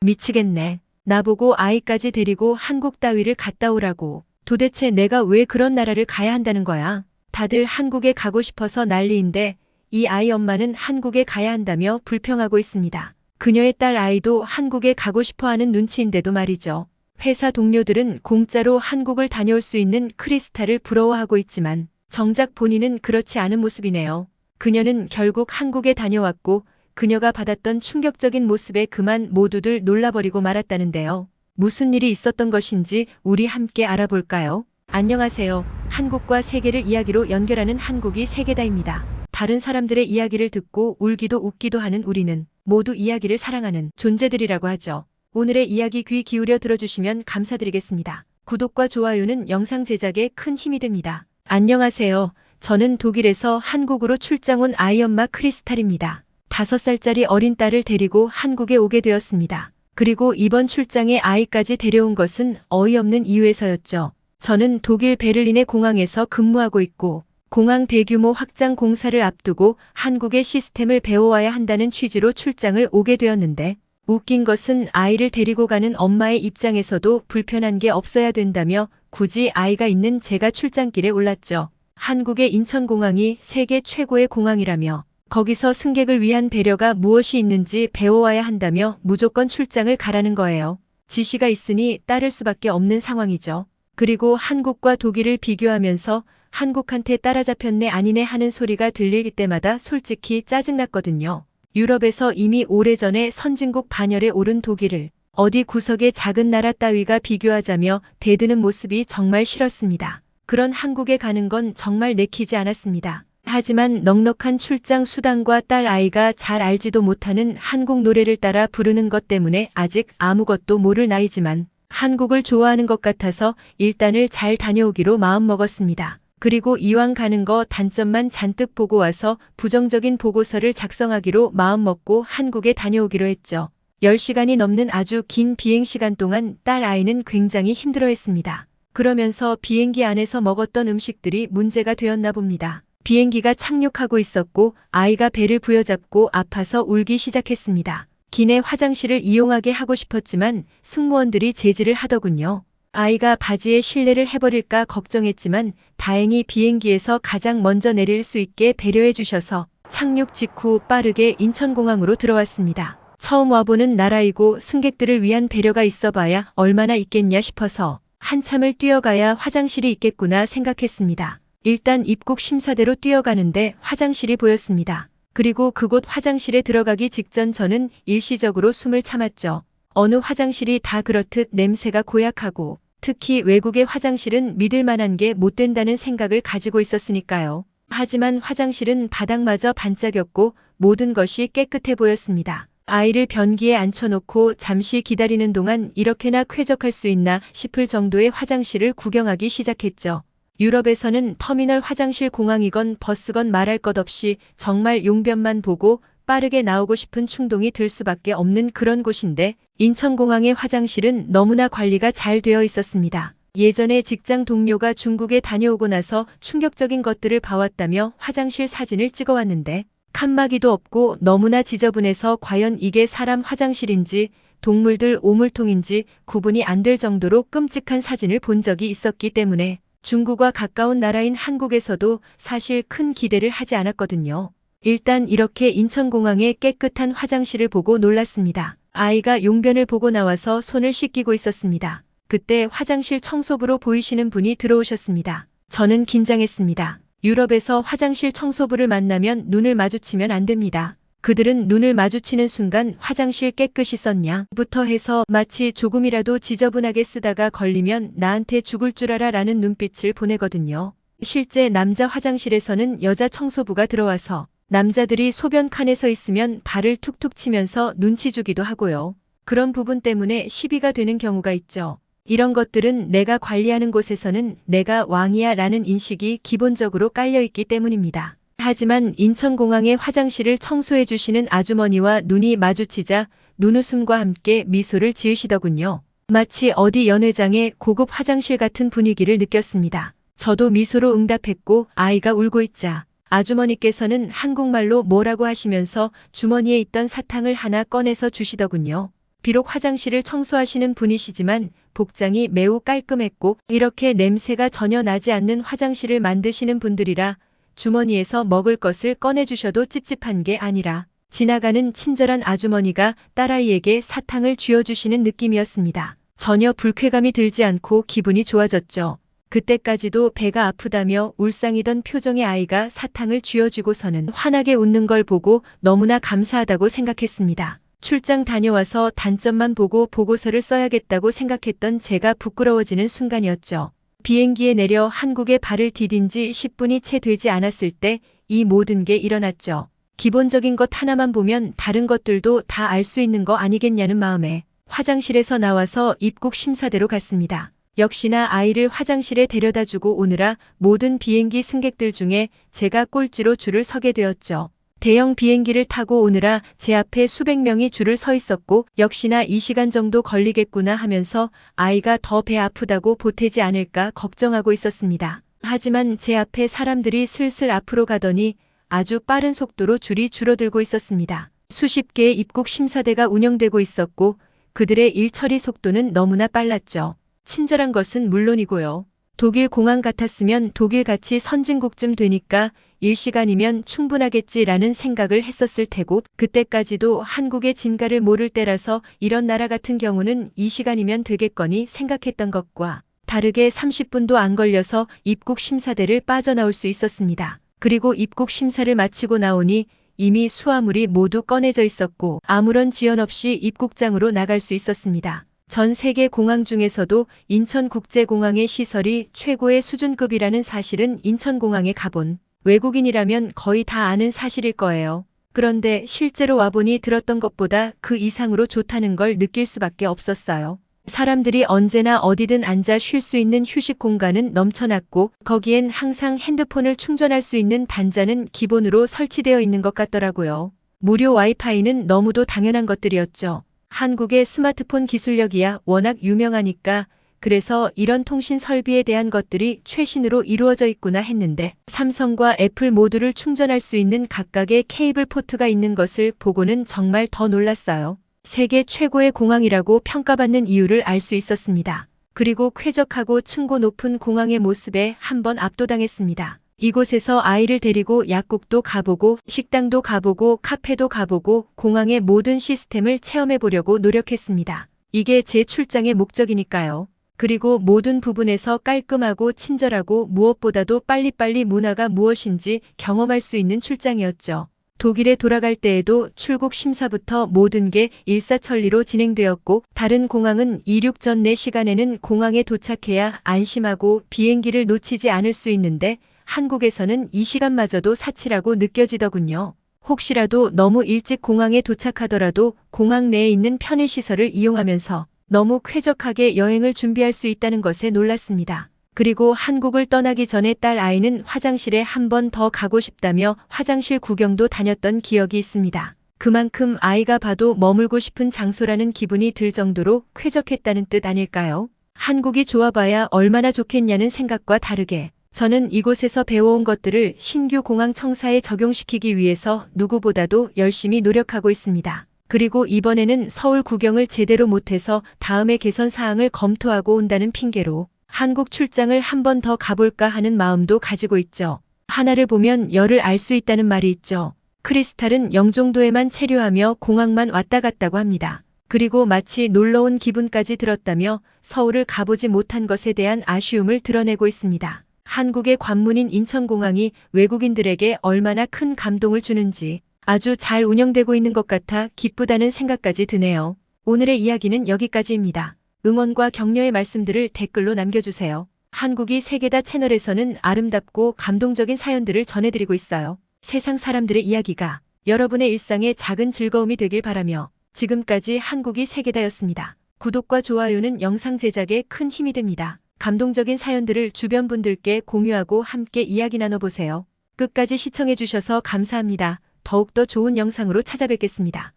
미치겠네. 나보고 아이까지 데리고 한국 따위를 갔다 오라고. 도대체 내가 왜 그런 나라를 가야 한다는 거야? 다들 한국에 가고 싶어서 난리인데 이 아이 엄마는 한국에 가야 한다며 불평하고 있습니다. 그녀의 딸 아이도 한국에 가고 싶어하는 눈치인데도 말이죠. 회사 동료들은 공짜로 한국을 다녀올 수 있는 크리스탈을 부러워하고 있지만 정작 본인은 그렇지 않은 모습이네요. 그녀는 결국 한국에 다녀왔고 그녀가 받았던 충격적인 모습에 그만 모두들 놀라버리고 말았다는데요. 무슨 일이 있었던 것인지 우리 함께 알아볼까요? 안녕하세요. 한국과 세계를 이야기로 연결하는 한국이 세계다입니다. 다른 사람들의 이야기를 듣고 울기도 웃기도 하는 우리는 모두 이야기를 사랑하는 존재들이라고 하죠. 오늘의 이야기 귀 기울여 들어주시면 감사드리겠습니다. 구독과 좋아요는 영상 제작에 큰 힘이 됩니다. 안녕하세요. 저는 독일에서 한국으로 출장 온 아이 엄마 크리스탈입니다. 5살짜리 어린 딸을 데리고 한국에 오게 되었습니다. 그리고 이번 출장에 아이까지 데려온 것은 어이없는 이유에서였죠. 저는 독일 베를린의 공항에서 근무하고 있고 공항 대규모 확장 공사를 앞두고 한국의 시스템을 배워와야 한다는 취지로 출장을 오게 되었는데 웃긴 것은 아이를 데리고 가는 엄마의 입장에서도 불편한 게 없어야 된다며 굳이 아이가 있는 제가 출장길에 올랐죠. 한국의 인천공항이 세계 최고의 공항이라며 거기서 승객을 위한 배려가 무엇이 있는지 배워와야 한다며 무조건 출장을 가라는 거예요. 지시가 있으니 따를 수밖에 없는 상황이죠. 그리고 한국과 독일을 비교하면서 한국한테 따라잡혔네 아니네 하는 소리가 들릴 때마다 솔직히 짜증났거든요. 유럽에서 이미 오래전에 선진국 반열에 오른 독일을 어디 구석의 작은 나라 따위가 비교하자며 대드는 모습이 정말 싫었습니다. 그런 한국에 가는 건 정말 내키지 않았습니다. 하지만 넉넉한 출장 수당과 딸 아이가 잘 알지도 못하는 한국 노래를 따라 부르는 것 때문에 아직 아무것도 모를 나이지만 한국을 좋아하는 것 같아서 일단을 잘 다녀오기로 마음먹었습니다. 그리고 이왕 가는 거 단점만 잔뜩 보고 와서 부정적인 보고서를 작성하기로 마음먹고 한국에 다녀오기로 했죠. 10시간이 넘는 아주 긴 비행시간 동안 딸 아이는 굉장히 힘들어했습니다. 그러면서 비행기 안에서 먹었던 음식들이 문제가 되었나 봅니다. 비행기가 착륙하고 있었고 아이가 배를 부여잡고 아파서 울기 시작했습니다. 기내 화장실을 이용하게 하고 싶었지만 승무원들이 제지를 하더군요. 아이가 바지에 실례를 해버릴까 걱정했지만 다행히 비행기에서 가장 먼저 내릴 수 있게 배려해 주셔서 착륙 직후 빠르게 인천공항으로 들어왔습니다. 처음 와보는 나라이고 승객들을 위한 배려가 있어봐야 얼마나 있겠냐 싶어서 한참을 뛰어가야 화장실이 있겠구나 생각했습니다. 일단 입국 심사대로 뛰어가는데 화장실이 보였습니다. 그리고 그곳 화장실에 들어가기 직전 저는 일시적으로 숨을 참았죠. 어느 화장실이 다 그렇듯 냄새가 고약하고 특히 외국의 화장실은 믿을 만한 게 못 된다는 생각을 가지고 있었으니까요. 하지만 화장실은 바닥마저 반짝였고 모든 것이 깨끗해 보였습니다. 아이를 변기에 앉혀놓고 잠시 기다리는 동안 이렇게나 쾌적할 수 있나 싶을 정도의 화장실을 구경하기 시작했죠. 유럽에서는 터미널 화장실 공항이건 버스건 말할 것 없이 정말 용변만 보고 빠르게 나오고 싶은 충동이 들 수밖에 없는 그런 곳인데 인천공항의 화장실은 너무나 관리가 잘 되어 있었습니다. 예전에 직장 동료가 중국에 다녀오고 나서 충격적인 것들을 봐왔다며 화장실 사진을 찍어왔는데 칸막이도 없고 너무나 지저분해서 과연 이게 사람 화장실인지 동물들 오물통인지 구분이 안 될 정도로 끔찍한 사진을 본 적이 있었기 때문에 중국과 가까운 나라인 한국에서도 사실 큰 기대를 하지 않았거든요. 일단 이렇게 인천공항의 깨끗한 화장실을 보고 놀랐습니다. 아이가 용변을 보고 나와서 손을 씻기고 있었습니다. 그때 화장실 청소부로 보이시는 분이 들어오셨습니다. 저는 긴장했습니다. 유럽에서 화장실 청소부를 만나면 눈을 마주치면 안 됩니다. 그들은 눈을 마주치는 순간 화장실 깨끗이 썼냐?부터 해서 마치 조금이라도 지저분하게 쓰다가 걸리면 나한테 죽을 줄 알아 라는 눈빛을 보내거든요. 실제 남자 화장실에서는 여자 청소부가 들어와서 남자들이 소변 칸에 서 있으면 발을 툭툭 치면서 눈치 주기도 하고요. 그런 부분 때문에 시비가 되는 경우가 있죠. 이런 것들은 내가 관리하는 곳에서는 내가 왕이야 라는 인식이 기본적으로 깔려있기 때문입니다. 하지만 인천공항의 화장실을 청소해 주시는 아주머니와 눈이 마주치자 눈웃음과 함께 미소를 지으시더군요. 마치 어디 연회장의 고급 화장실 같은 분위기를 느꼈습니다. 저도 미소로 응답했고 아이가 울고 있자 아주머니께서는 한국말로 뭐라고 하시면서 주머니에 있던 사탕을 하나 꺼내서 주시더군요. 비록 화장실을 청소하시는 분이시지만 복장이 매우 깔끔했고 이렇게 냄새가 전혀 나지 않는 화장실을 만드시는 분들이라 주머니에서 먹을 것을 꺼내주셔도 찝찝한 게 아니라 지나가는 친절한 아주머니가 딸아이에게 사탕을 쥐어주시는 느낌이었습니다. 전혀 불쾌감이 들지 않고 기분이 좋아졌죠. 그때까지도 배가 아프다며 울상이던 표정의 아이가 사탕을 쥐어주고서는 환하게 웃는 걸 보고 너무나 감사하다고 생각했습니다. 출장 다녀와서 단점만 보고 보고서를 써야겠다고 생각했던 제가 부끄러워지는 순간이었죠. 비행기에 내려 한국에 발을 디딘 지 10분이 채 되지 않았을 때 이 모든 게 일어났죠. 기본적인 것 하나만 보면 다른 것들도 다 알 수 있는 거 아니겠냐는 마음에 화장실에서 나와서 입국 심사대로 갔습니다. 역시나 아이를 화장실에 데려다주고 오느라 모든 비행기 승객들 중에 제가 꼴찌로 줄을 서게 되었죠. 대형 비행기를 타고 오느라 제 앞에 수백 명이 줄을 서 있었고 역시나 2시간 정도 걸리겠구나 하면서 아이가 더 배 아프다고 보태지 않을까 걱정하고 있었습니다. 하지만 제 앞에 사람들이 슬슬 앞으로 가더니 아주 빠른 속도로 줄이 줄어들고 있었습니다. 수십 개의 입국 심사대가 운영되고 있었고 그들의 일 처리 속도는 너무나 빨랐죠. 친절한 것은 물론이고요. 독일 공항 같았으면 독일같이 선진국쯤 되니까 1시간이면 충분하겠지라는 생각을 했었을 테고 그때까지도 한국의 진가를 모를 때라서 이런 나라 같은 경우는 2시간이면 되겠거니 생각했던 것과 다르게 30분도 안 걸려서 입국 심사대를 빠져나올 수 있었습니다. 그리고 입국 심사를 마치고 나오니 이미 수화물이 모두 꺼내져 있었고 아무런 지연 없이 입국장으로 나갈 수 있었습니다. 전 세계 공항 중에서도 인천국제공항의 시설이 최고의 수준급이라는 사실은 인천공항에 가본 외국인이라면 거의 다 아는 사실일 거예요. 그런데 실제로 와보니 들었던 것보다 그 이상으로 좋다는 걸 느낄 수밖에 없었어요. 사람들이 언제나 어디든 앉아 쉴 수 있는 휴식 공간은 넘쳐났고 거기엔 항상 핸드폰을 충전할 수 있는 단자는 기본으로 설치되어 있는 것 같더라고요. 무료 와이파이는 너무도 당연한 것들이었죠. 한국의 스마트폰 기술력이야 워낙 유명하니까 그래서 이런 통신 설비에 대한 것들이 최신으로 이루어져 있구나 했는데 삼성과 애플 모두를 충전할 수 있는 각각의 케이블 포트가 있는 것을 보고는 정말 더 놀랐어요. 세계 최고의 공항이라고 평가받는 이유를 알 수 있었습니다. 그리고 쾌적하고 층고 높은 공항의 모습에 한번 압도당했습니다. 이곳에서 아이를 데리고 약국도 가보고 식당도 가보고 카페도 가보고 공항의 모든 시스템을 체험해보려고 노력했습니다. 이게 제 출장의 목적이니까요. 그리고 모든 부분에서 깔끔하고 친절하고 무엇보다도 빨리빨리 문화가 무엇인지 경험할 수 있는 출장이었죠. 독일에 돌아갈 때에도 출국 심사부터 모든 게 일사천리로 진행되었고 다른 공항은 이륙 전 4시간에는 공항에 도착해야 안심하고 비행기를 놓치지 않을 수 있는데 한국에서는 이 시간마저도 사치라고 느껴지더군요. 혹시라도 너무 일찍 공항에 도착하더라도 공항 내에 있는 편의시설을 이용하면서 너무 쾌적하게 여행을 준비할 수 있다는 것에 놀랐습니다. 그리고 한국을 떠나기 전에 딸 아이는 화장실에 한 번 더 가고 싶다며 화장실 구경도 다녔던 기억이 있습니다. 그만큼 아이가 봐도 머물고 싶은 장소라는 기분이 들 정도로 쾌적했다는 뜻 아닐까요? 한국이 좋아봐야 얼마나 좋겠냐는 생각과 다르게 저는 이곳에서 배워온 것들을 신규 공항 청사에 적용시키기 위해서 누구보다도 열심히 노력하고 있습니다. 그리고 이번에는 서울 구경을 제대로 못해서 다음에 개선 사항을 검토하고 온다는 핑계로 한국 출장을 한 번 더 가볼까 하는 마음도 가지고 있죠. 하나를 보면 열을 알 수 있다는 말이 있죠. 크리스탈은 영종도에만 체류하며 공항만 왔다 갔다고 합니다. 그리고 마치 놀러온 기분까지 들었다며 서울을 가보지 못한 것에 대한 아쉬움을 드러내고 있습니다. 한국의 관문인 인천공항이 외국인들에게 얼마나 큰 감동을 주는지 아주 잘 운영되고 있는 것 같아 기쁘다는 생각까지 드네요. 오늘의 이야기는 여기까지입니다. 응원과 격려의 말씀들을 댓글로 남겨주세요. 한국이 세계다 채널에서는 아름답고 감동적인 사연들을 전해드리고 있어요. 세상 사람들의 이야기가 여러분의 일상에 작은 즐거움이 되길 바라며 지금까지 한국이 세계다였습니다. 구독과 좋아요는 영상 제작에 큰 힘이 됩니다. 감동적인 사연들을 주변 분들께 공유하고 함께 이야기 나눠보세요. 끝까지 시청해주셔서 감사합니다. 더욱더 좋은 영상으로 찾아뵙겠습니다.